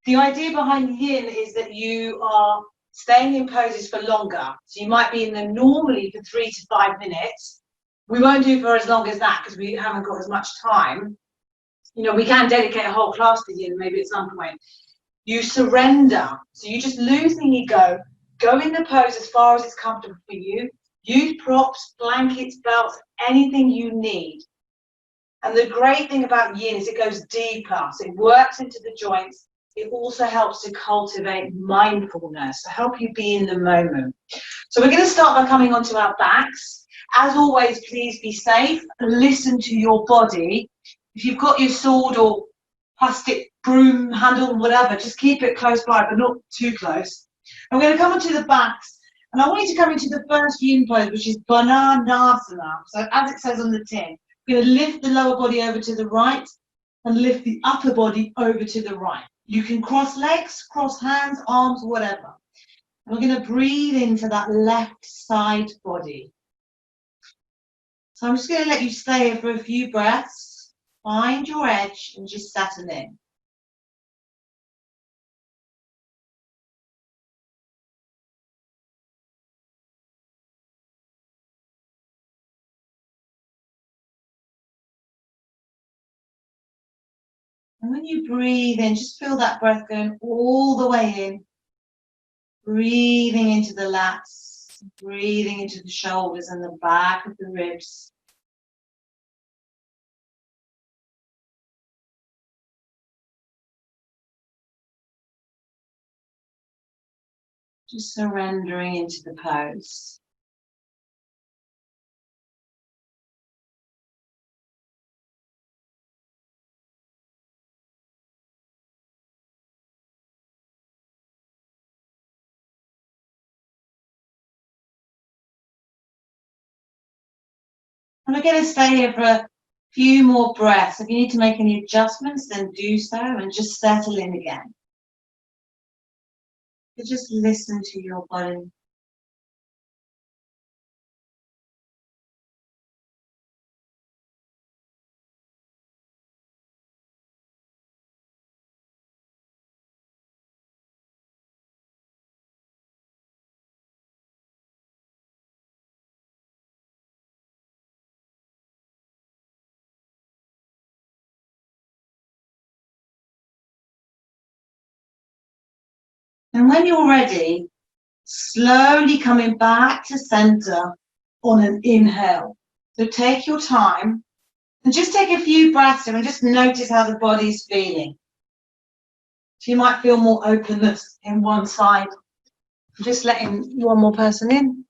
The idea behind yin is that you are staying in poses for longer. So you might be in them normally for 3 to 5 minutes. We won't do for as long as that because we haven't got as much time. You know, we can dedicate a whole class to yin maybe at some point. You surrender. So you just lose the ego, go in the pose as far as it's comfortable for you. Use props, blankets, belts, anything you need. And the great thing about yin is it goes deeper. So it works into the joints. It also helps to cultivate mindfulness, to help you be in the moment. So we're going to start by coming onto our backs. As always, please be safe and listen to your body. If you've got your sword or plastic broom handle, whatever, just keep it close by, but not too close. And we're going to come onto the backs. And I want you to come into the first yin pose, which is Bananasana. So as it says on the tin, we're going to lift the lower body over to the right and lift the upper body over to the right. You can cross legs, cross hands, arms, whatever. And we're going to breathe into that left side body. So I'm just going to let you stay here for a few breaths. Find your edge and just settle in. And when you breathe in, just feel that breath going all the way in. Breathing into the lats, breathing into the shoulders and the back of the ribs. Just surrendering into the pose. And we're going to stay here for a few more breaths. If you need to make any adjustments, then do so and just settle in again. So just listen to your body. And when you're ready, slowly coming back to center on an inhale. So take your time and just take a few breaths in and just notice how the body's feeling. So you might feel more openness in one side. Just letting one more person in.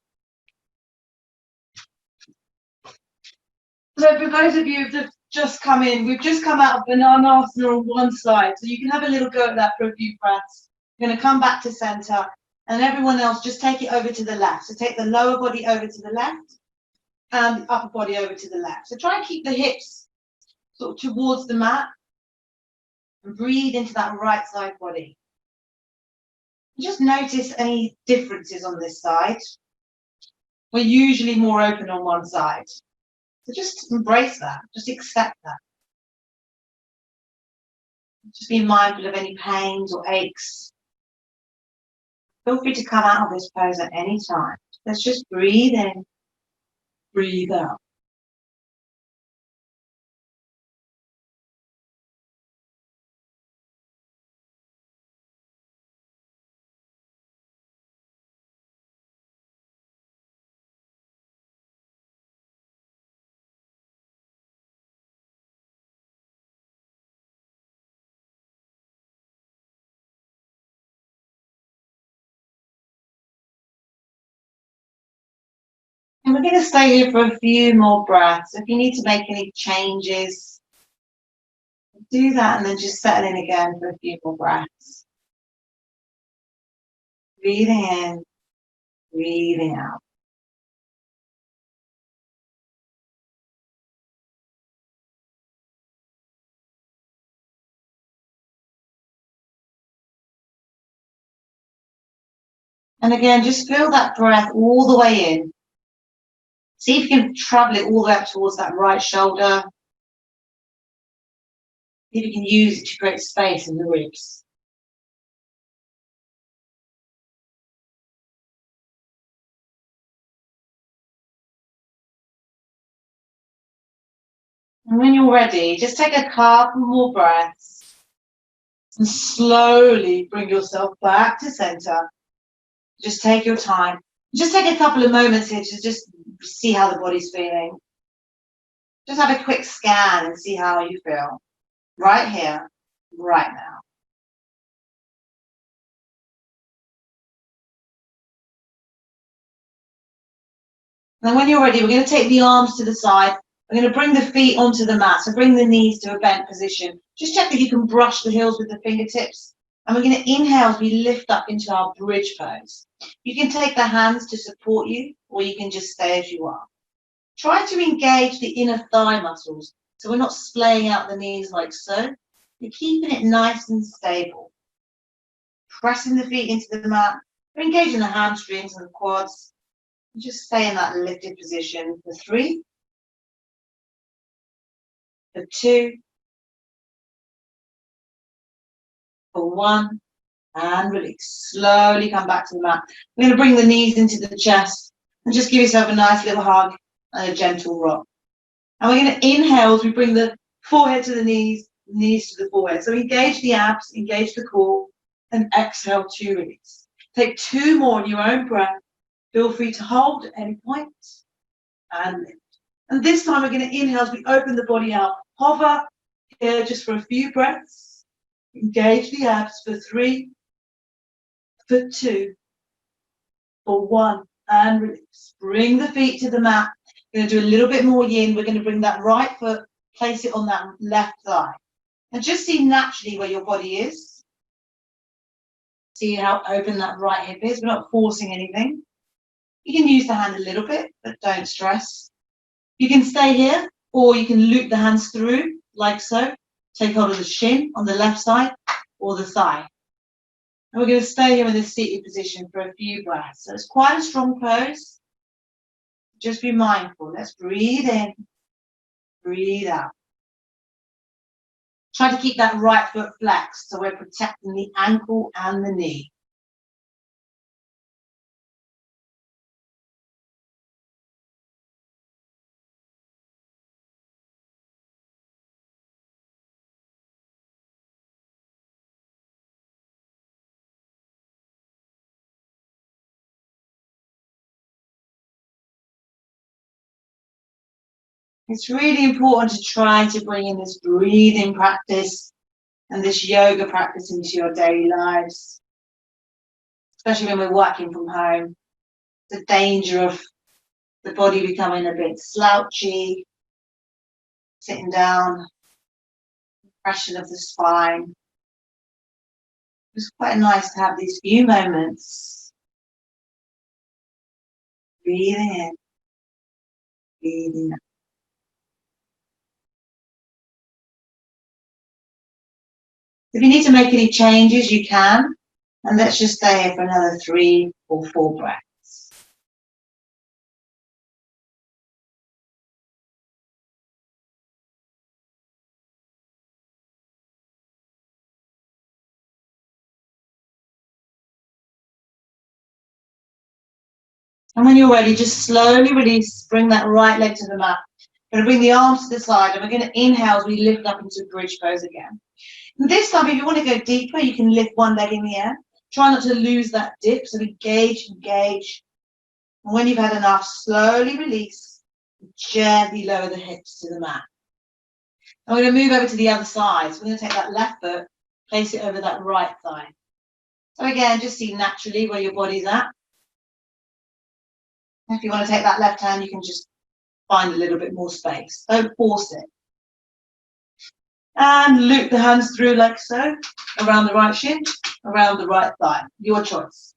So for those of you who've just come in, we've just come out of Bananasana on one side. So you can have a little go at that for a few breaths. You're going to come back to center. And everyone else, just take it over to the left. So take the lower body over to the left and the upper body over to the left. So try and keep the hips sort of towards the mat and breathe into that right side body. Just notice any differences on this side. We're usually more open on one side. So just embrace that, just accept that. Just be mindful of any pains or aches. Feel free to come out of this pose at any time. Let's just breathe in, breathe out. And we're going to stay here for a few more breaths. If you need to make any changes, do that and then just settle in again for a few more breaths. Breathing in, breathing out. And again, just feel that breath all the way in. See if you can travel it all the way up towards that right shoulder. See if you can use it to create space in the ribs. And when you're ready, just take a couple more breaths and slowly bring yourself back to center. Just take your time. Just take a couple of moments here to just see how the body's feeling. Just have a quick scan and see how you feel. Right here, right now. And when you're ready, we're going to take the arms to the side. We're going to bring the feet onto the mat. So bring the knees to a bent position. Just check that you can brush the heels with the fingertips. And we're going to inhale as we lift up into our bridge pose. You can take the hands to support you, or you can just stay as you are. Try to engage the inner thigh muscles. So we're not splaying out the knees like so. You're keeping it nice and stable. Pressing the feet into the mat. We're engaging the hamstrings and the quads. Just stay in that lifted position for 3, for 2, for 1, and release. Slowly come back to the mat. We're going to bring the knees into the chest and just give yourself a nice little hug and a gentle rock. And we're going to inhale as we bring the forehead to the knees to the forehead. So engage the abs, engage the core, and exhale to release. Take 2 more in your own breath. Feel free to hold at any point and lift. And this time we're going to inhale as we open the body out. Hover here just for a few breaths. Engage the abs for 3, for 2, for 1, and release. Bring the feet to the mat. We're going to do a little bit more yin. We're going to bring that right foot, place it on that left thigh. And just see naturally where your body is. See how open that right hip is. We're not forcing anything. You can use the hand a little bit, but don't stress. You can stay here, or you can loop the hands through, like so. Take hold of the shin on the left side, or the thigh. And we're going to stay here in this seated position for a few breaths. So it's quite a strong pose. Just be mindful. Let's breathe in, breathe out. Try to keep that right foot flexed, so we're protecting the ankle and the knee. It's really important to try to bring in this breathing practice and this yoga practice into your daily lives, especially when we're working from home. The danger of the body becoming a bit slouchy, sitting down, compression of the spine. It's quite nice to have these few moments. Breathing in, breathing out. If you need to make any changes, you can. And let's just stay here for another 3 or 4 breaths. And when you're ready, just slowly release, bring that right leg to the mat. We're going to bring the arms to the side, and we're going to inhale as we lift up into bridge pose again. And this time, if you want to go deeper, you can lift one leg in the air. Try not to lose that dip, so engage, engage. And when you've had enough, slowly release, gently lower the hips to the mat. And we're going to move over to the other side. So we're going to take that left foot, place it over that right thigh. So again, just see naturally where your body's at. If you want to take that left hand, you can just find a little bit more space. Don't force it. And loop the hands through like so, around the right shin, around the right thigh. Your choice.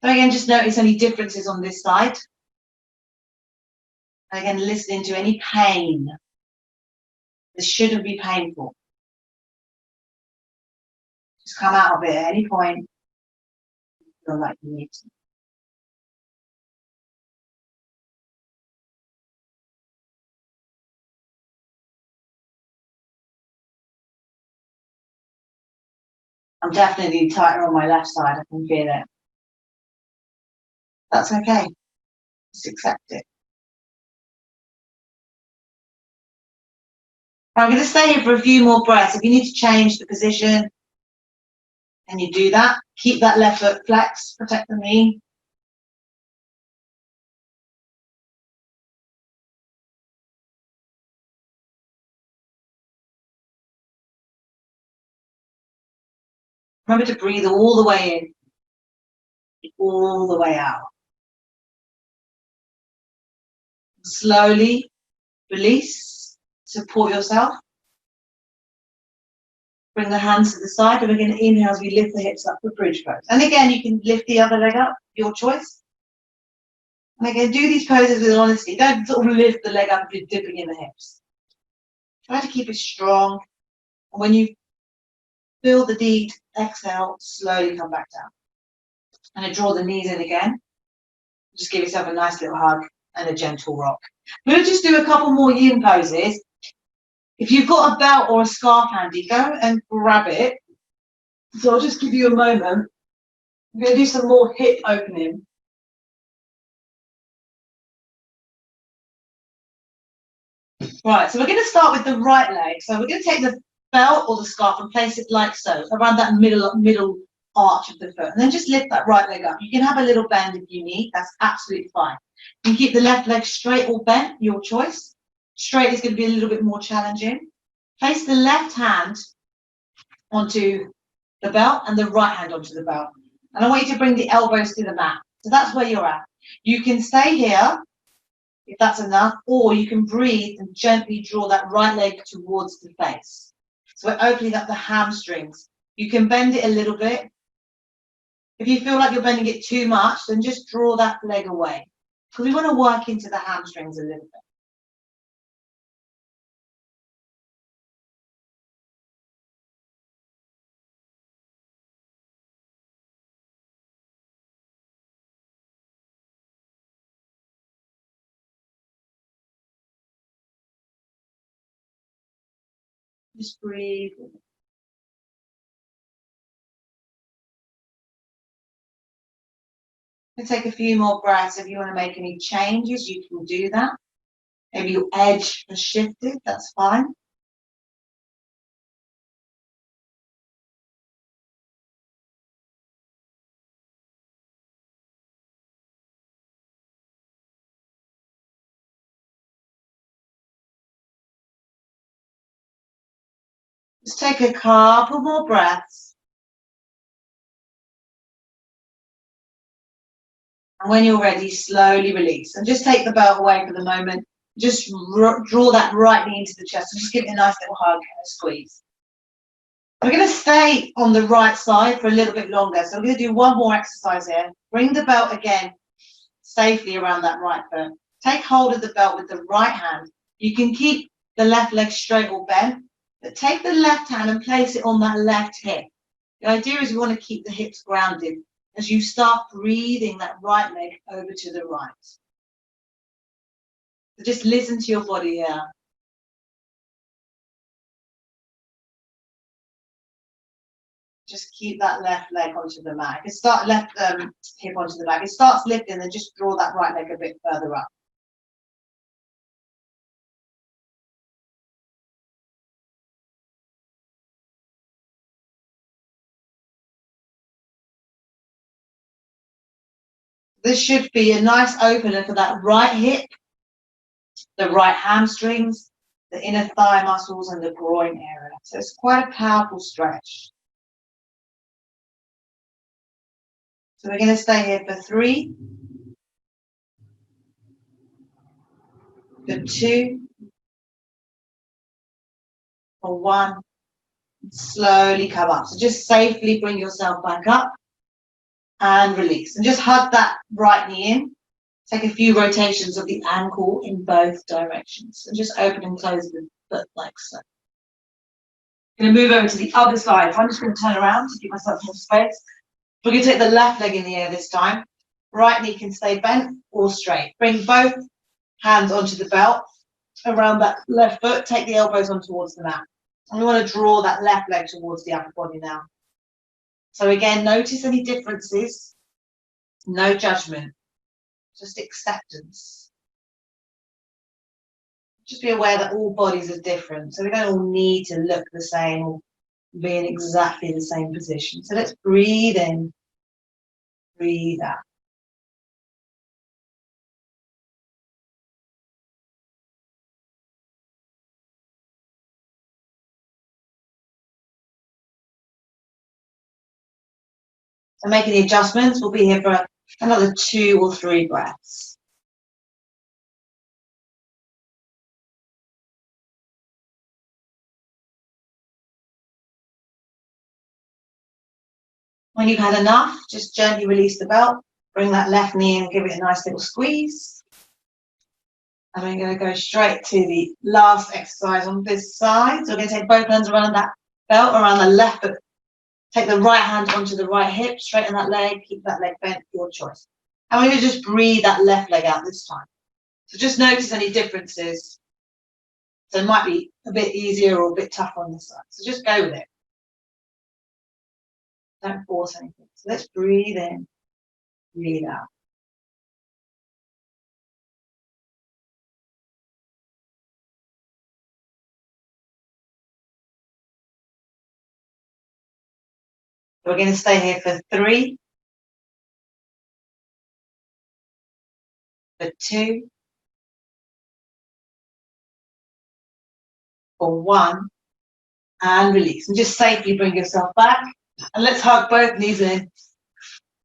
So again, just notice any differences on this side. And again, listening to any pain. This shouldn't be painful. Just come out of it at any point. Feel like you need to. I'm definitely tighter on my left side. I can feel it. That's okay. Just accept it. I'm going to stay here for a few more breaths. If you need to change the position, and you do that, keep that left foot flexed, protect the knee. Remember to breathe all the way in, all the way out. Slowly release, support yourself. Bring the hands to the side, and we're going to inhale as we lift the hips up for bridge pose. And again, you can lift the other leg up, your choice. And again, do these poses with honesty. Don't sort of lift the leg up if you're dipping in the hips. Try to keep it strong. And when you feel the need, exhale, slowly come back down. And then draw the knees in again. Just give yourself a nice little hug and a gentle rock. We're going to just do a couple more yin poses. If you've got a belt or a scarf handy, go and grab it. So I'll just give you a moment. I'm going to do some more hip opening. Right, so we're going to start with the right leg. So we're going to take the belt or the scarf and place it like so, around that middle arch of the foot. And then just lift that right leg up. You can have a little bend if you need. That's absolutely fine. You can keep the left leg straight or bent, your choice. Straight is going to be a little bit more challenging. Place the left hand onto the belt and the right hand onto the belt. And I want you to bring the elbows to the mat. So that's where you're at. You can stay here if that's enough, or you can breathe and gently draw that right leg towards the face. So we're opening up the hamstrings. You can bend it a little bit. If you feel like you're bending it too much, then just draw that leg away. Because we want to work into the hamstrings a little bit. Just breathe. And take a few more breaths. If you want to make any changes, you can do that. Maybe your edge has shifted, that's fine. Just take a couple more breaths. And when you're ready, slowly release. And just take the belt away for the moment. Just draw that right knee into the chest. And just give it a nice little hug and a squeeze. We're going to stay on the right side for a little bit longer. So we're going to do one more exercise here. Bring the belt again safely around that right foot. Take hold of the belt with the right hand. You can keep the left leg straight or bent, but take the left hand and place it on that left hip. The idea is you want to keep the hips grounded as you start breathing that right leg over to the right. So just listen to your body here. Just keep that left leg onto the mat. It start left hip onto the back. It starts lifting, then just draw that right leg a bit further up. This should be a nice opener for that right hip, the right hamstrings, the inner thigh muscles, and the groin area. So it's quite a powerful stretch. So we're going to stay here for 3, for 2, for 1. Slowly come up. So just safely bring yourself back up and release. And just hug that right knee in. Take a few rotations of the ankle in both directions. And just open and close the foot like so. I'm going to move over to the other side. I'm just going to turn around to give myself more space. We're going to take the left leg in the air this time. Right knee can stay bent or straight. Bring both hands onto the belt around that left foot. Take the elbows on towards the mat. And we want to draw that left leg towards the upper body now. So again, notice any differences. No judgment. Just acceptance. Just be aware that all bodies are different, so we don't all need to look the same or be in exactly the same position. So let's breathe in, breathe out. So making the adjustments, we'll be here for another 2 or 3 breaths. When you've had enough, just gently release the belt, bring that left knee in, give it a nice little squeeze. And we're going to go straight to the last exercise on this side. So we're going to take both hands around that belt, around the left foot. Take the right hand onto the right hip, straighten that leg, keep that leg bent, your choice. And we're going to just breathe that left leg out this time. So just notice any differences. So it might be a bit easier or a bit tougher on this side. So just go with it. Don't force anything. So let's breathe in, breathe out. We're going to stay here for 3, for 2, for 1, and release. And just safely bring yourself back. And let's hug both knees in.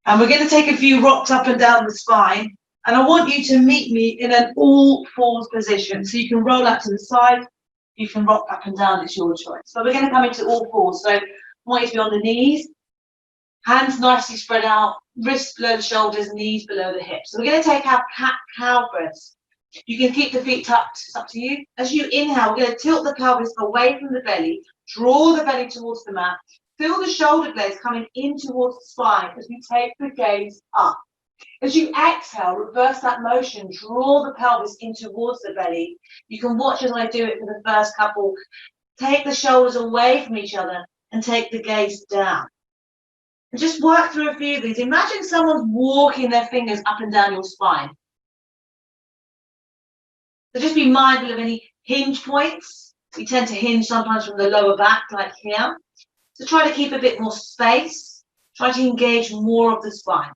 And we're going to take a few rocks up and down the spine. And I want you to meet me in an all fours position. So you can roll out to the side, you can rock up and down, it's your choice. So we're going to come into all fours. So I want you to be on the knees, hands nicely spread out, wrists below the shoulders, knees below the hips. So we're going to take our cat-cow breaths. You can keep the feet tucked, it's up to you. As you inhale, we're going to tilt the pelvis away from the belly, draw the belly towards the mat, feel the shoulder blades coming in towards the spine as we take the gaze up. As you exhale, reverse that motion, draw the pelvis in towards the belly. You can watch as I do it for the first couple. Take the shoulders away from each other and take the gaze down. And just work through a few of these. Imagine someone's walking their fingers up and down your spine. So just be mindful of any hinge points. We tend to hinge sometimes from the lower back, like here. So try to keep a bit more space. Try to engage more of the spine.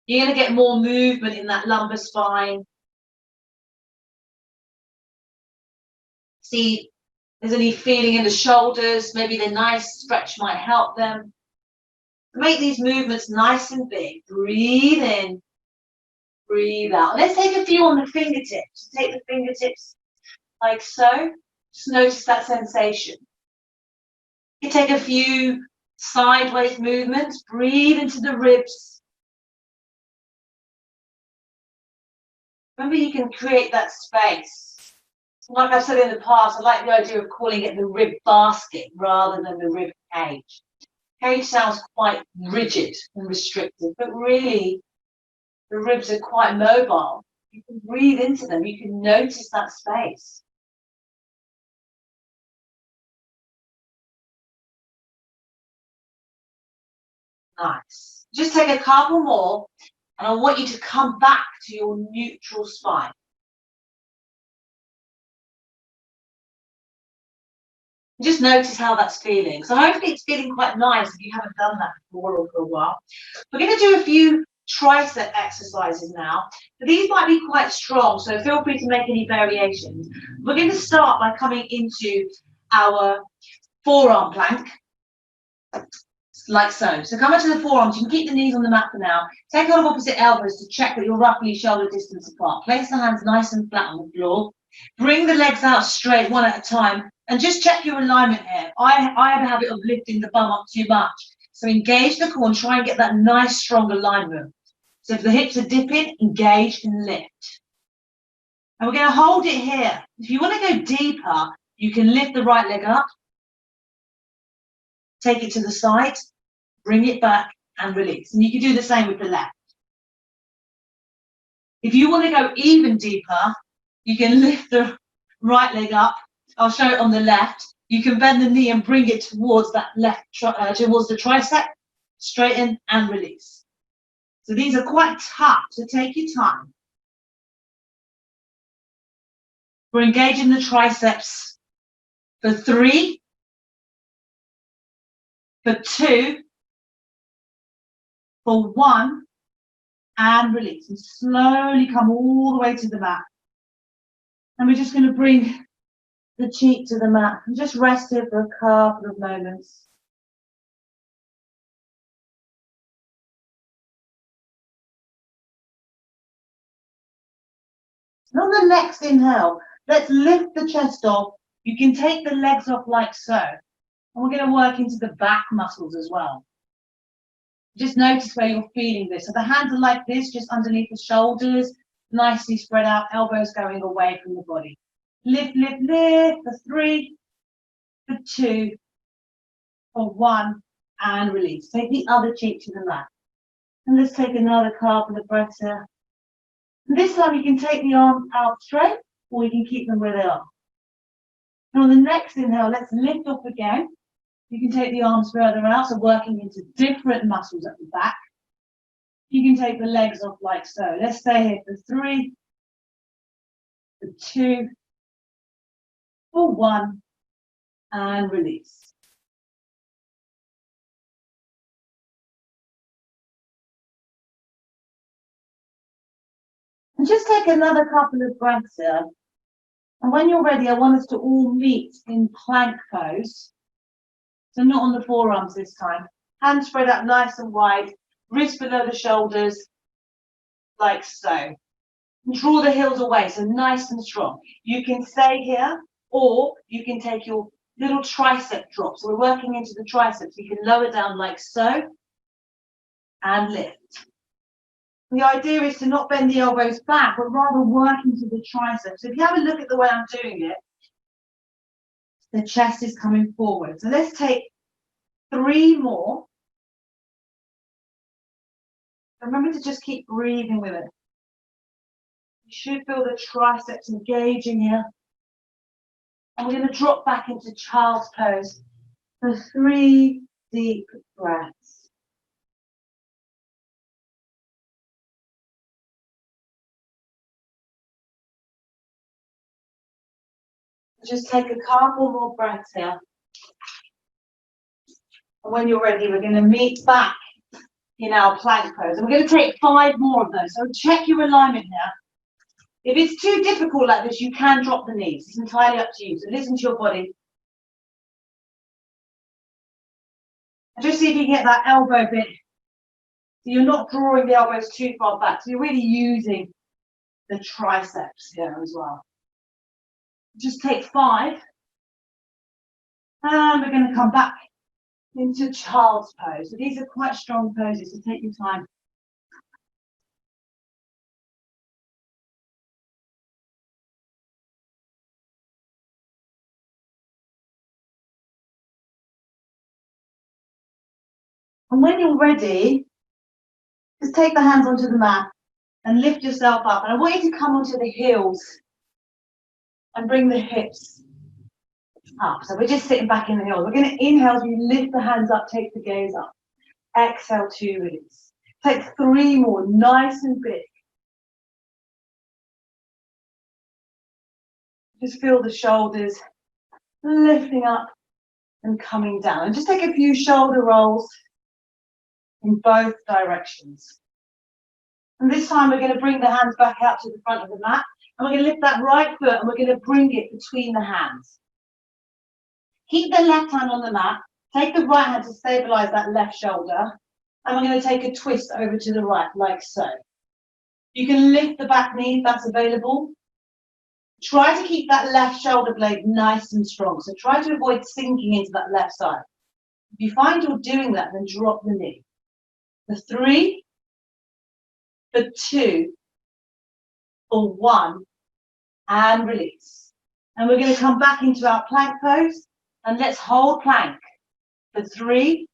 You're going to get more movement in that lumbar spine. See if there's any feeling in the shoulders. Maybe the nice stretch might help them. Make these movements nice and big. Breathe in, breathe out. Let's take a few on the fingertips. Take the fingertips like so. Just notice that sensation. You take a few sideways movements. Breathe into the ribs. Remember, you can create that space. Like I've said in the past, I like the idea of calling it the rib basket rather than the rib cage. Cage sounds quite rigid and restrictive, but really the ribs are quite mobile. You can breathe into them. You can notice that space. Nice. Just take a couple more, and I want you to come back to your neutral spine. Just notice how that's feeling. So hopefully it's feeling quite nice if you haven't done that before or for a while. We're going to do a few tricep exercises now. These might be quite strong, so feel free to make any variations. We're going to start by coming into our forearm plank, like so. So come into the forearms. You can keep the knees on the mat for now. Take hold of opposite elbows to check that you're roughly shoulder distance apart. Place the hands nice and flat on the floor. Bring the legs out straight, one at a time, and just check your alignment here. I have a habit of lifting the bum up too much. So engage the core and try and get that nice, strong alignment. So if the hips are dipping, engage and lift. And we're going to hold it here. If you want to go deeper, you can lift the right leg up, take it to the side, bring it back and release. And you can do the same with the left. If you want to go even deeper, you can lift the right leg up. I'll show it on the left. You can bend the knee and bring it towards that left, towards the tricep, straighten and release. So these are quite tough, so take your time. We're engaging the triceps for 3, for 2, for 1, and release. And slowly come all the way to the mat. And we're just going to bring the cheek to the mat and just rest here for a couple of moments. And on the next inhale, let's lift the chest off. You can take the legs off like so. And we're going to work into the back muscles as well. Just notice where you're feeling this. So the hands are like this, just underneath the shoulders, nicely spread out, elbows going away from the body. Lift, lift, lift for 3, for 2, for 1, and release. Take the other cheek to the mat. And let's take another couple of breaths here. And this time you can take the arms out straight, or you can keep them where they are. And on the next inhale, let's lift off again. You can take the arms further out, so working into different muscles at the back. You can take the legs off like so. Let's stay here for 3, for 2, for 1, and release. And just take another couple of breaths here. And when you're ready, I want us to all meet in plank pose. So not on the forearms this time. Hands spread out nice and wide, wrists below the shoulders, like so. And draw the heels away, so nice and strong. You can stay here, or you can take your little tricep drop. So we're working into the triceps. You can lower down like so, and lift. The idea is to not bend the elbows back, but rather work into the triceps. So if you have a look at the way I'm doing it, the chest is coming forward. So let's take 3 more. Remember to just keep breathing with it. You should feel the triceps engaging here. And we're going to drop back into child's pose for 3 deep breaths. Just take a couple more breaths here. And when you're ready, we're going to meet back in our plank pose. And we're going to take 5 more of those. So check your alignment here. If it's too difficult like this, you can drop the knees. It's entirely up to you. So listen to your body. And just see if you can get that elbow bit. So you're not drawing the elbows too far back. So you're really using the triceps here as well. Just take 5. And we're going to come back into child's pose. So these are quite strong poses, so take your time. And when you're ready, just take the hands onto the mat and lift yourself up. And I want you to come onto the heels and bring the hips up. So we're just sitting back in the heels. We're going to inhale as we lift the hands up, take the gaze up. Exhale to release. Take 3 more, nice and big. Just feel the shoulders lifting up and coming down. And just take a few shoulder rolls in both directions. And this time we're going to bring the hands back out to the front of the mat. And we're going to lift that right foot and we're going to bring it between the hands. Keep the left hand on the mat. Take the right hand to stabilize that left shoulder. And we're going to take a twist over to the right, like so. You can lift the back knee if that's available. Try to keep that left shoulder blade nice and strong. So try to avoid sinking into that left side. If you find you're doing that, then drop the knee. For 3, for 2, for 1, and release. And we're going to come back into our plank pose. And let's hold plank for 3,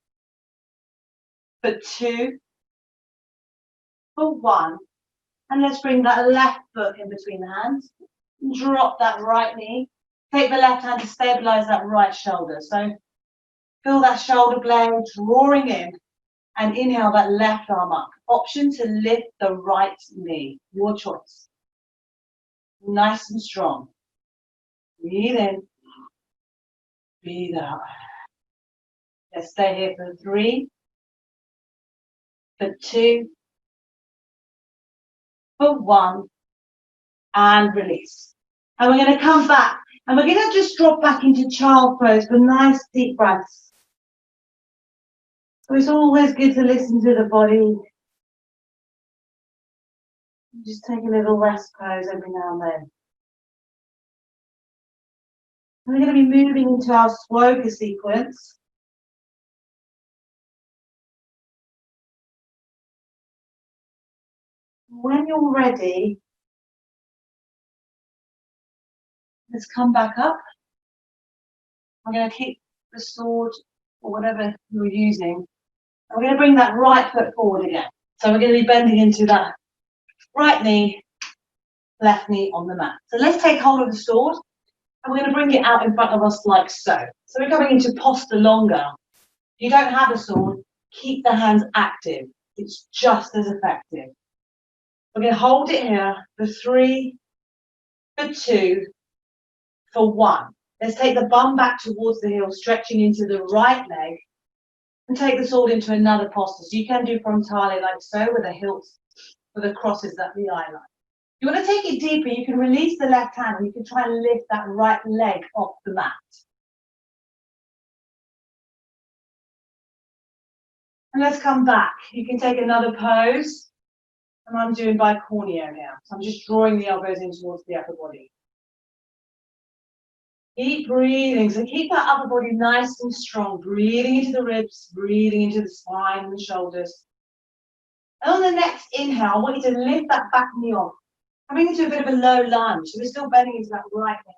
for 2, for 1. And let's bring that left foot in between the hands. Drop that right knee. Take the left hand to stabilize that right shoulder. So feel that shoulder blade drawing in and inhale that left arm up. Option to lift the right knee. Your choice. Nice and strong. Breathe in. Breathe out. Let's stay here for 3, for 2, for 1, and release. And we're going to come back, and we're going to just drop back into child pose for nice deep breaths. So it's always good to listen to the body. Just take a little rest pose every now and then. We're going to be moving into our swoga sequence. When you're ready, let's come back up. I'm going to keep the sword or whatever you're using. I'm going to bring that right foot forward again. So we're going to be bending into that right knee, left knee on the mat. So let's take hold of the sword and we're going to bring it out in front of us like so. So we're coming into posture longer. If you don't have a sword, keep the hands active. It's just as effective. We're going to hold it here for 3, for 2, for 1. Let's take the bum back towards the heel, stretching into the right leg, and take the sword into another posture. So you can do frontale like so, with the hilts, with the crosses at the eye line. You want to take it deeper, you can release the left hand, and you can try and lift that right leg off the mat. And let's come back. You can take another pose. And I'm doing bicorneo now. So I'm just drawing the elbows in towards the upper body. Keep breathing. So keep that upper body nice and strong. Breathing into the ribs, breathing into the spine and the shoulders. And on the next inhale, I want you to lift that back knee off. Coming into a bit of a low lunge. So we're still bending into that right knee.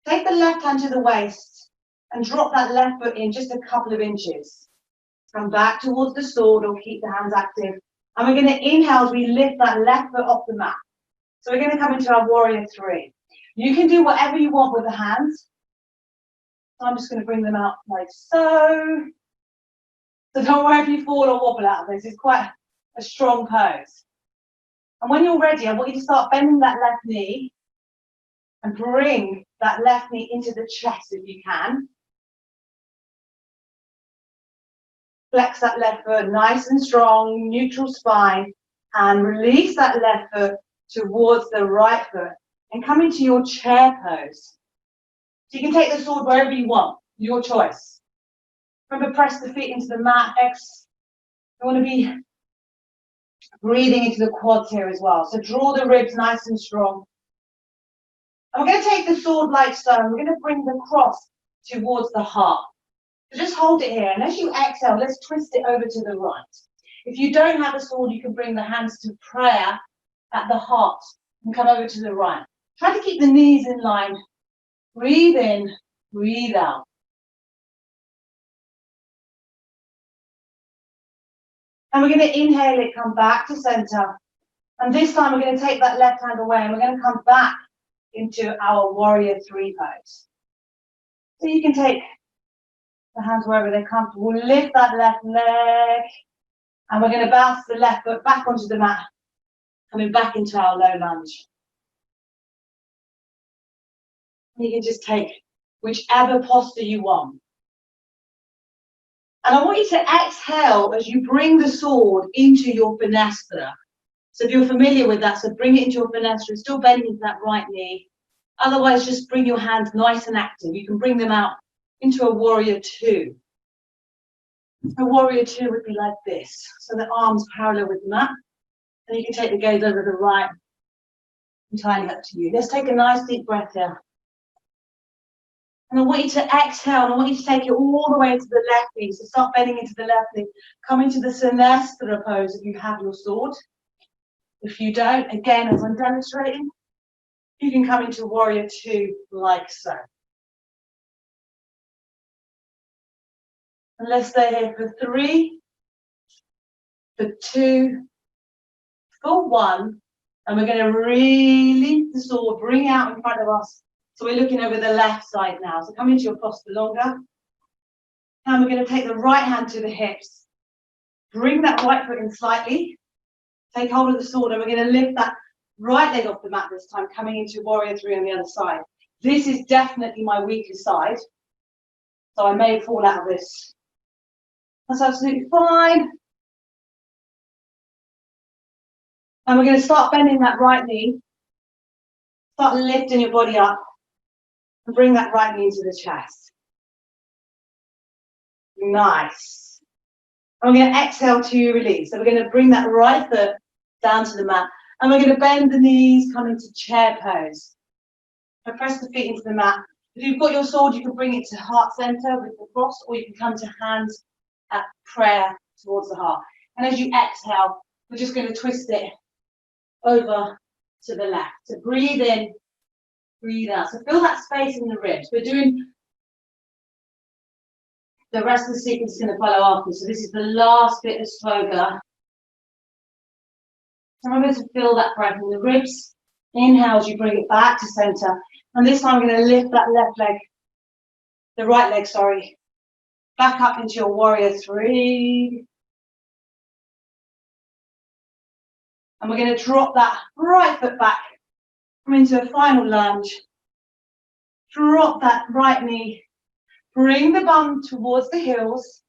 Take the left hand to the waist and drop that left foot in just a couple of inches. Come back towards the sword or keep the hands active. And we're going to inhale as we lift that left foot off the mat. So we're going to come into our warrior 3. You can do whatever you want with the hands. So I'm just going to bring them out like so. So don't worry if you fall or wobble out of this. It's quite a strong pose. And when you're ready, I want you to start bending that left knee and bring that left knee into the chest if you can. Flex that left foot nice and strong, neutral spine, and release that left foot towards the right foot and come into your chair pose. So you can take the sword wherever you want, your choice. Remember, press the feet into the mat. You want to be breathing into the quads here as well. So draw the ribs nice and strong. And we're going to take the sword like so. We're going to bring the cross towards the heart. So just hold it here, and as you exhale, let's twist it over to the right. If you don't have a sword, you can bring the hands to prayer at the heart and come over to the right. Try to keep the knees in line. Breathe in, breathe out. And we're going to inhale it, come back to center. And this time we're going to take that left hand away and we're going to come back into our warrior 3 pose. So you can take the hands wherever they're comfortable. Lift that left leg. And we're going to bounce the left foot back onto the mat. Coming back into our low lunge. You can just take whichever posture you want. And I want you to exhale as you bring the sword into your Finastra. So if you're familiar with that, so bring it into your Finastra, still bending into that right knee. Otherwise, just bring your hands nice and active. You can bring them out into a warrior 2. A warrior 2 would be like this. So the arms parallel with the mat. And you can take the gaze over the right. Entirely up to you. Let's take a nice deep breath here. And I want you to exhale, and I want you to take it all the way to the left knee. So start bending into the left knee. Come into the Sinestra pose if you have your sword. If you don't, again, as I'm demonstrating, you can come into warrior 2 like so. And let's stay here for 3, for 2, for 1. And we're going to release the sword, bring it out in front of us. So we're looking over the left side now. So come into your posture longer. And we're going to take the right hand to the hips. Bring that right foot in slightly. Take hold of the sword and we're going to lift that right leg off the mat this time, coming into warrior three on the other side. This is definitely my weaker side, so I may fall out of this. That's absolutely fine. And we're going to start bending that right knee. Start lifting your body up and bring that right knee into the chest. Nice. And we're going to exhale to release. So we're going to bring that right foot down to the mat. And we're going to bend the knees, come into chair pose. So press the feet into the mat. If you've got your sword, you can bring it to heart center with the cross, or you can come to hands at prayer towards the heart. And as you exhale, we're just going to twist it over to the left. So breathe in, breathe out. So feel that space in the ribs. We're doing the rest of the sequence is going to follow after. So this is the last bit of swoga. So remember to feel that breath in the ribs. Inhale as you bring it back to center. And this time we're going to lift that left leg, the right leg, sorry, back up into your warrior three. And we're going to drop that right foot back. Come into a final lunge. Drop that right knee. Bring the bum towards the heels.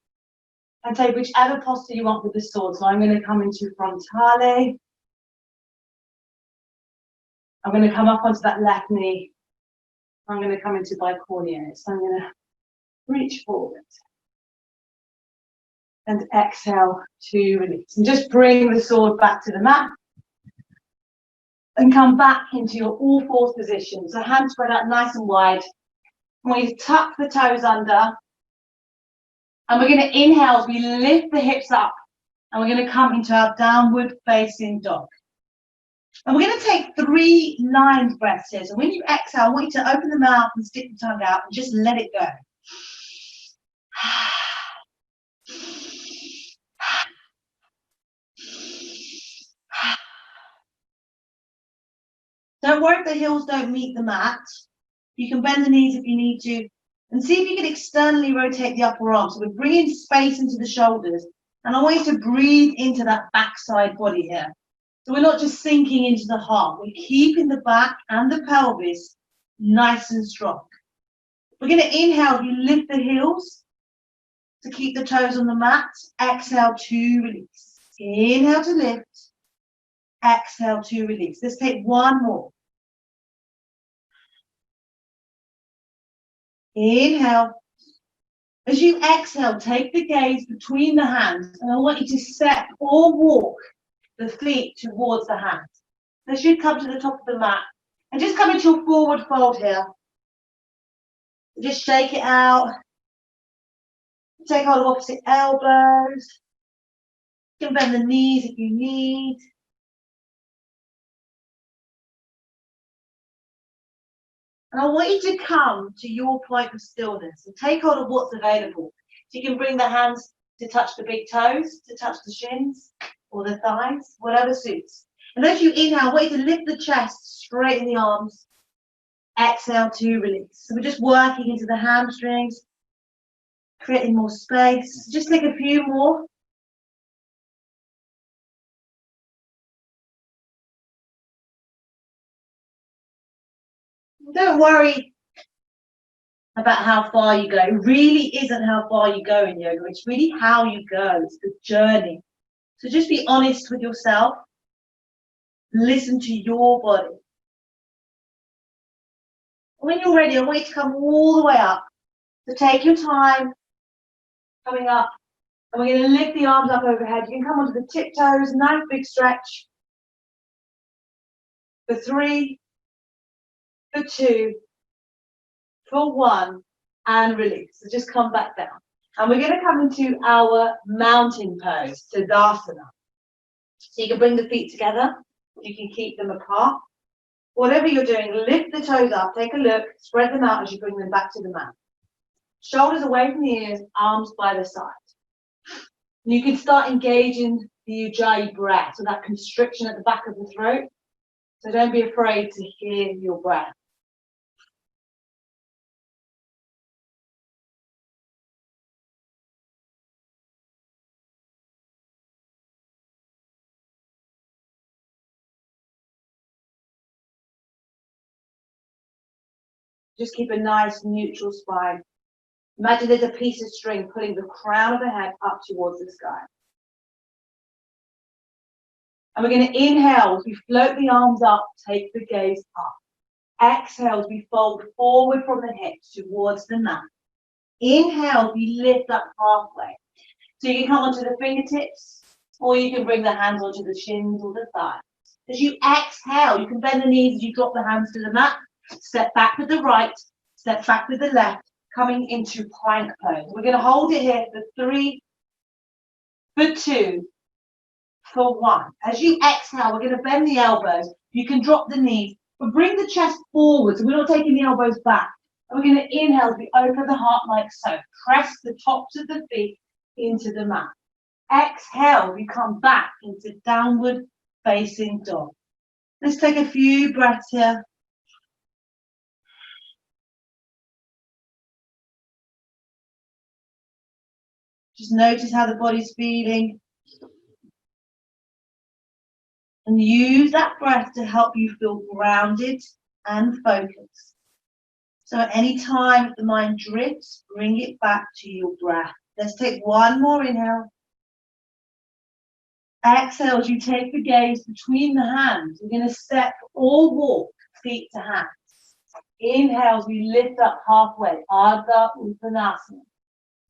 And take whichever posture you want with the sword. So I'm going to come into frontale. I'm going to come up onto that left knee. I'm going to come into bicornuate. So I'm going to reach forward. And exhale to release. And just bring the sword back to the mat. And come back into your all fours position. So hands spread out nice and wide. And we tuck the toes under. And we're going to inhale as we lift the hips up. And we're going to come into our downward facing dog. And we're going to take 3 lined breaths here. So when you exhale, I want you to open the mouth and stick the tongue out and just let it go. Don't worry if the heels don't meet the mat. You can bend the knees if you need to. And see if you can externally rotate the upper arm. So we're bringing space into the shoulders. And I want you to breathe into that backside body here. So we're not just sinking into the heart. We're keeping the back and the pelvis nice and strong. We're going to inhale. You lift the heels to keep the toes on the mat. Exhale to release. Inhale to lift. Exhale to release. Let's take one more. Inhale. As you exhale, take the gaze between the hands, and I want you to step or walk the feet towards the hands. As you come to the top of the mat, and just come into your forward fold here. Just shake it out. Take hold of opposite elbows. You can bend the knees if you need. And I want you to come to your point of stillness and take hold of what's available. So you can bring the hands to touch the big toes, to touch the shins or the thighs, whatever suits. And as you inhale, I want you to lift the chest, straighten the arms. Exhale to release. So we're just working into the hamstrings, creating more space. Just take a few more. Don't worry about how far you go. It really isn't how far you go in yoga. It's really how you go. It's the journey. So just be honest with yourself. Listen to your body. When you're ready, I want you to come all the way up. So take your time coming up. And we're going to lift the arms up overhead. You can come onto the tiptoes. Nice big stretch. For 3, for 2, for 1, and release. So just come back down. And we're going to come into our mountain pose, Tadasana. So you can bring the feet together. You can keep them apart. Whatever you're doing, lift the toes up, take a look, spread them out as you bring them back to the mat. Shoulders away from the ears, arms by the side. And you can start engaging the Ujjayi breath, so that constriction at the back of the throat. So don't be afraid to hear your breath. Just keep a nice neutral spine. Imagine there's a piece of string pulling the crown of the head up towards the sky. And we're going to inhale as we float the arms up, take the gaze up. Exhale as we fold forward from the hips towards the mat. Inhale as we lift up halfway. So you can come onto the fingertips, or you can bring the hands onto the shins or the thighs. As you exhale, you can bend the knees as you drop the hands to the mat. Step back with the right, step back with the left, coming into plank pose. We're going to hold it here for 3, for 2, for 1. As you exhale, we're going to bend the elbows. You can drop the knees, but bring the chest forward, so we're not taking the elbows back. And we're going to inhale as we open the heart like so. Press the tops of the feet into the mat. Exhale, we come back into downward facing dog. Let's take a few breaths here. Just notice how the body's feeling. And use that breath to help you feel grounded and focused. So at any time the mind drifts, bring it back to your breath. Let's take one more inhale. Exhale as you take the gaze between the hands. We're going to step or walk feet to hands. Inhale as we lift up halfway. Ardha Uttanasana.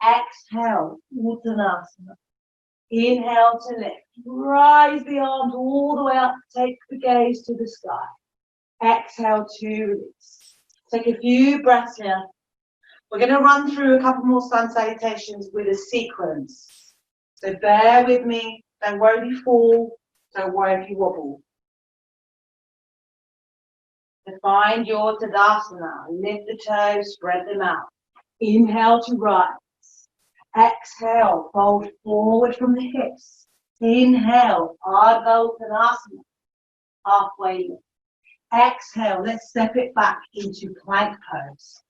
Exhale, Uttanasana. Inhale to lift. Rise the arms all the way up. Take the gaze to the sky. Exhale to release. Take a few breaths here. We're going to run through a couple more sun salutations with a sequence. So bear with me. Don't worry if you fall. Don't worry if you wobble. So find your Tadasana. Lift the toes, spread them out. Inhale to rise. Exhale, fold forward from the hips. Inhale, Ardha Uttanasana. Halfway lift. Exhale, let's step it back into plank pose.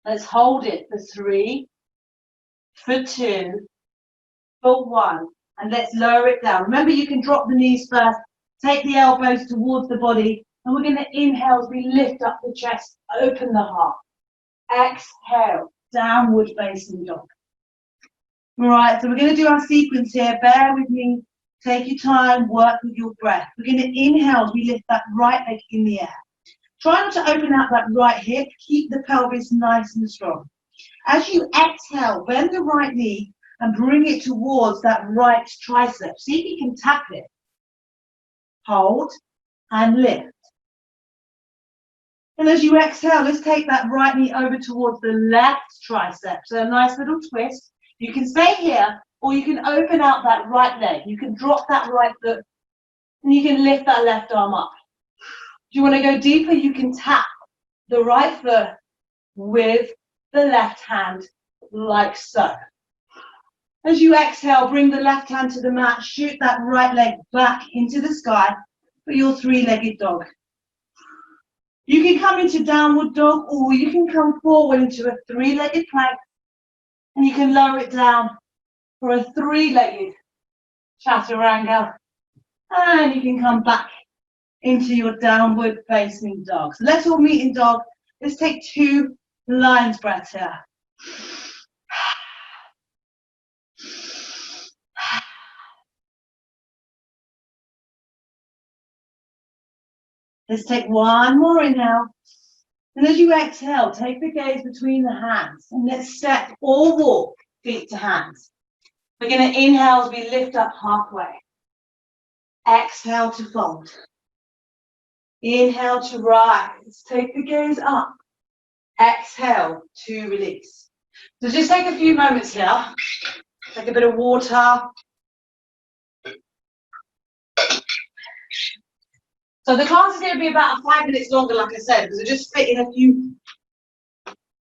Let's hold it for 3, for 2, for 1. And let's lower it down. Remember, you can drop the knees first. Take the elbows towards the body. And we're going to inhale as we lift up the chest, open the heart. Exhale, downward facing dog. All right, so we're going to do our sequence here. Bear with me. Take your time, work with your breath. We're going to inhale as we lift that right leg in the air. Try not to open out that right hip. Keep the pelvis nice and strong. As you exhale, bend the right knee and bring it towards that right tricep. See if you can tap it. Hold and lift. And as you exhale, let's take that right knee over towards the left tricep. So a nice little twist. You can stay here, or you can open out that right leg. You can drop that right foot, and you can lift that left arm up. If you want to go deeper, you can tap the right foot with the left hand, like so. As you exhale, bring the left hand to the mat, shoot that right leg back into the sky for your 3-legged dog. You can come into downward dog, or you can come forward into a 3-legged plank, and you can lower it down for a 3-legged chaturanga, and you can come back into your downward facing dog. So let's all meet in dog. Let's take 2 lion's breaths here. Let's take one more inhale. And as you exhale, take the gaze between the hands. And let's step or walk feet to hands. We're going to inhale as we lift up halfway. Exhale to fold. Inhale to rise. Take the gaze up. Exhale to release. So just take a few moments here. Take a bit of water. So the class is going to be about 5 minutes longer, like I said, because we're just fitting a few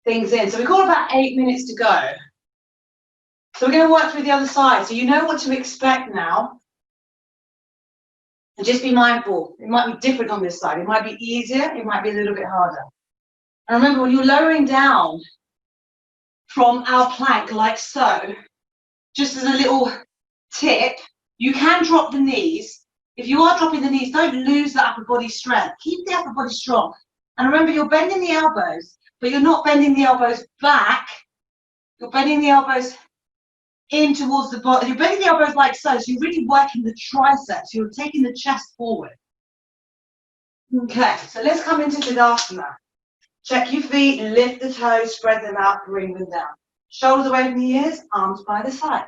things in. So we've got about 8 minutes to go. So we're going to work through the other side. So you know what to expect now. And just be mindful. It might be different on this side. It might be easier. It might be a little bit harder. And remember, when you're lowering down from our plank like so, just as a little tip, you can drop the knees. If you are dropping the knees, don't lose the upper body strength. Keep the upper body strong. And remember, you're bending the elbows, but you're not bending the elbows back. You're bending the elbows in towards the bottom. You're bending the elbows like so. So you're really working the triceps. You're taking the chest forward. Okay, so let's come into Tadasana. Check your feet, lift the toes, spread them out, bring them down. Shoulders away from the ears, arms by the side.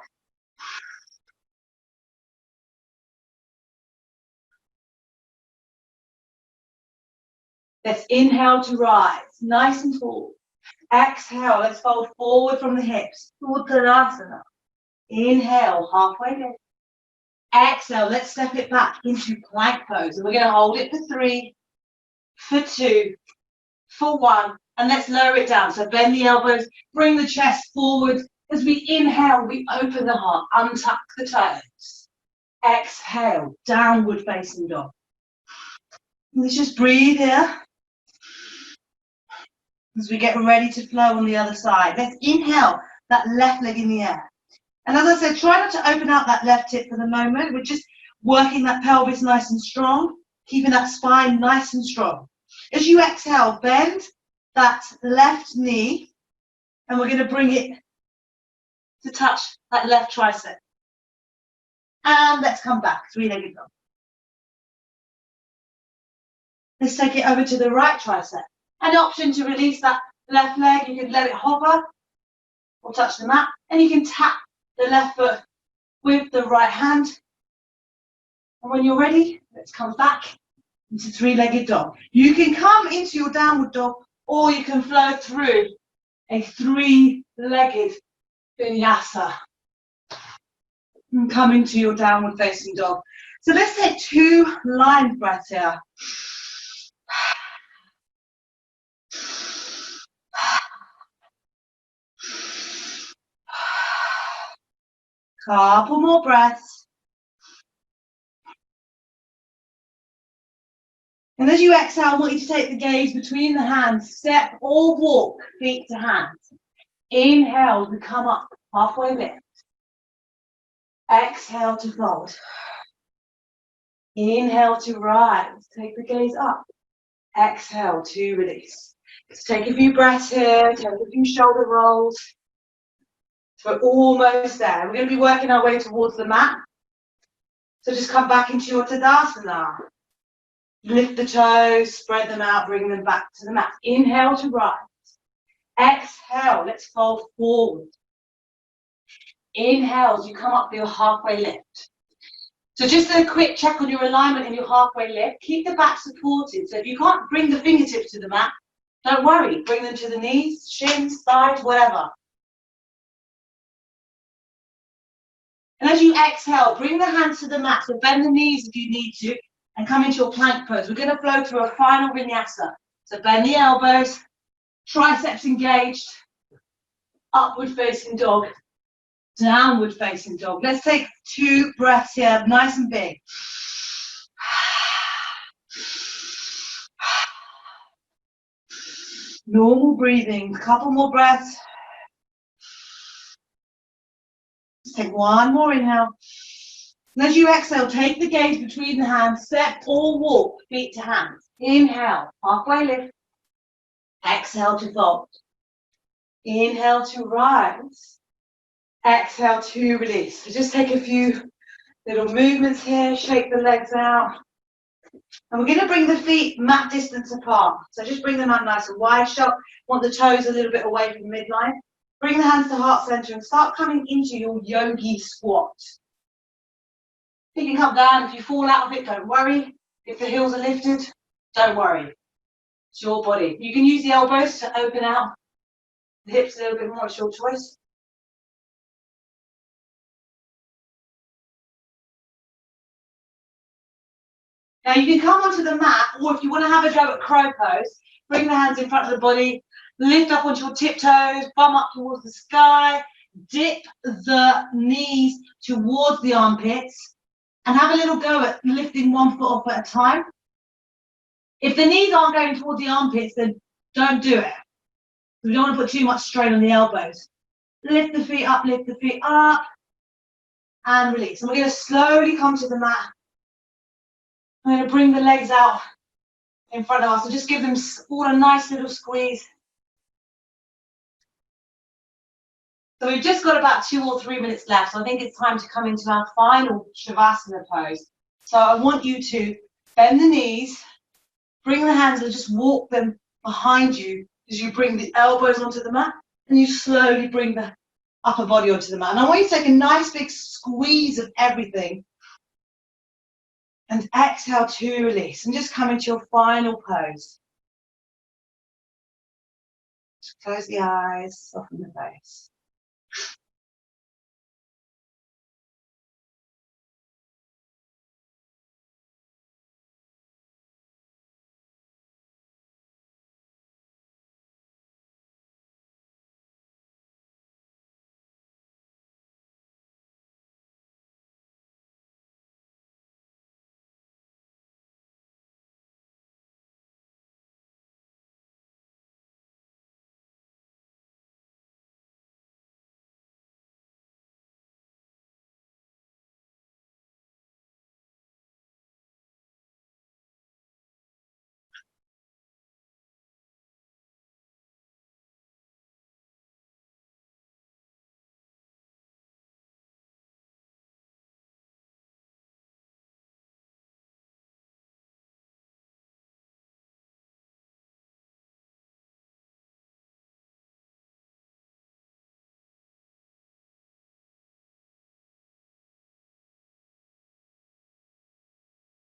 Let's inhale to rise, nice and tall. Exhale, let's fold forward from the hips, Uttanasana. Inhale, halfway lift. Exhale, let's step it back into plank pose. And we're going to hold it for 3, for 2, for 1, and let's lower it down. So bend the elbows, bring the chest forward. As we inhale, we open the heart, untuck the toes. Exhale, downward facing dog. Let's just breathe here as we get ready to flow on the other side. Let's inhale that left leg in the air. And as I said, try not to open out that left hip for the moment. We're just working that pelvis nice and strong, keeping that spine nice and strong. As you exhale, bend that left knee, and we're going to bring it to touch that left tricep. And let's come back, 3-legged dog. Let's take it over to the right tricep. An option to release that left leg, you can let it hover or touch the mat, and you can tap the left foot with the right hand. And when you're ready, let's come back into 3-legged dog. You can come into your downward dog, or you can flow through a 3-legged vinyasa and come into your downward facing dog. So let's take 2 line breaths here. Couple more breaths. And as you exhale, I want you to take the gaze between the hands, step or walk feet to hands. Inhale to come up, halfway lift. Exhale to fold. Inhale to rise, take the gaze up. Exhale to release. Let's take a few breaths here, take a few shoulder rolls. So we're almost there. We're going to be working our way towards the mat. So just come back into your Tadasana. Lift the toes, spread them out, bring them back to the mat. Inhale to rise. Exhale, let's fold forward. Inhale as you come up for your halfway lift. So just a quick check on your alignment in your halfway lift. Keep the back supported. So if you can't bring the fingertips to the mat, don't worry. Bring them to the knees, shins, thighs, whatever. And as you exhale, bring the hands to the mat. So bend the knees if you need to and come into your plank pose. We're going to flow through a final vinyasa. So bend the elbows, triceps engaged, upward facing dog, downward facing dog. Let's take 2 breaths here, nice and big. Normal breathing, couple more breaths. Let's take 1 more inhale. And as you exhale, take the gaze between the hands, step or walk, feet to hands. Inhale, halfway lift. Exhale to fold. Inhale to rise. Exhale to release. So just take a few little movements here, shake the legs out. And we're going to bring the feet mat distance apart. So just bring them out nice and wide. Want the toes a little bit away from midline. Bring the hands to heart center and start coming into your yogi squat. You can come down. If you fall out of it, don't worry. If the heels are lifted, don't worry. It's your body. You can use the elbows to open out the hips a little bit more. It's your choice. Now you can come onto the mat, or if you want to have a go at crow pose, bring the hands in front of the body, lift up onto your tiptoes, bum up towards the sky, dip the knees towards the armpits, and have a little go at lifting 1 foot off at a time. If the knees aren't going towards the armpits, then don't do it. We don't want to put too much strain on the elbows. Lift the feet up, and release. And we're going to slowly come to the mat. I'm going to bring the legs out in front of us, and just give them all a nice little squeeze. So we've just got about 2 or 3 minutes left. So I think it's time to come into our final Shavasana pose. So I want you to bend the knees, bring the hands and just walk them behind you as you bring the elbows onto the mat, and you slowly bring the upper body onto the mat. And I want you to take a nice big squeeze of everything and exhale to release, and just come into your final pose. Just close the eyes, soften the face.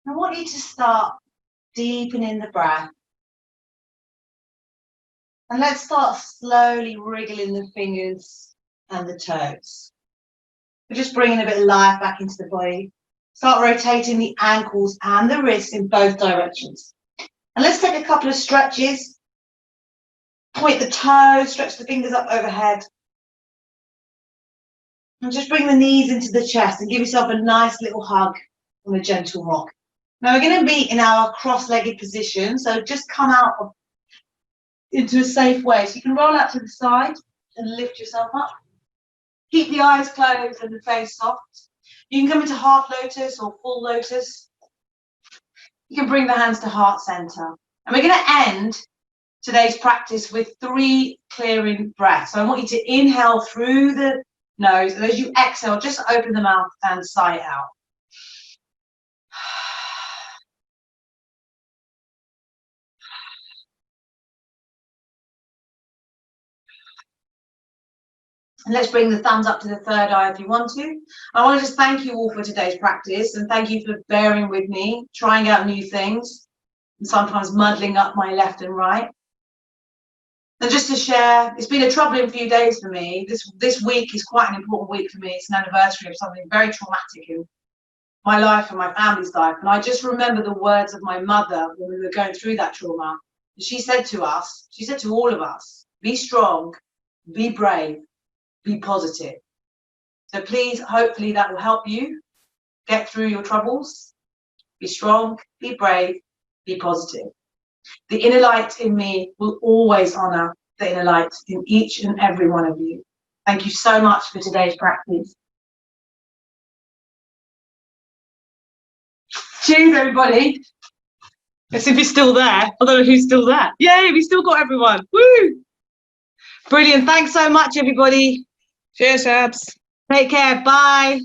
I want you to start deepening the breath. And let's start slowly wriggling the fingers and the toes. We're just bringing a bit of life back into the body. Start rotating the ankles and the wrists in both directions. And let's take a couple of stretches. Point the toes, stretch the fingers up overhead. And just bring the knees into the chest and give yourself a nice little hug on a gentle rock. Now we're going to be in our cross-legged position. So just come out into a safe way. So you can roll out to the side and lift yourself up. Keep the eyes closed and the face soft. You can come into half lotus or full lotus. You can bring the hands to heart center. And we're going to end today's practice with 3 clearing breaths. So I want you to inhale through the nose, and as you exhale, just open the mouth and sigh it out. And let's bring the thumbs up to the third eye if you want to. I want to just thank you all for today's practice, and thank you for bearing with me, trying out new things, and sometimes muddling up my left and right. And just to share, it's been a troubling few days for me. This week is quite an important week for me. It's an anniversary of something very traumatic in my life and my family's life. And I just remember the words of my mother when we were going through that trauma. She said to us, she said to all of us, be strong, be brave, be positive. So please, hopefully that will help you get through your troubles. Be strong, be brave, be positive. The inner light in me will always honor the inner light in each and every one of you. Thank you so much for today's practice. Cheers, everybody. Let's see if he's still there. I don't know who's still there. Yay, we still got everyone. Woo! Brilliant. Thanks so much, everybody. Cheers, Shabs. Take care. Bye.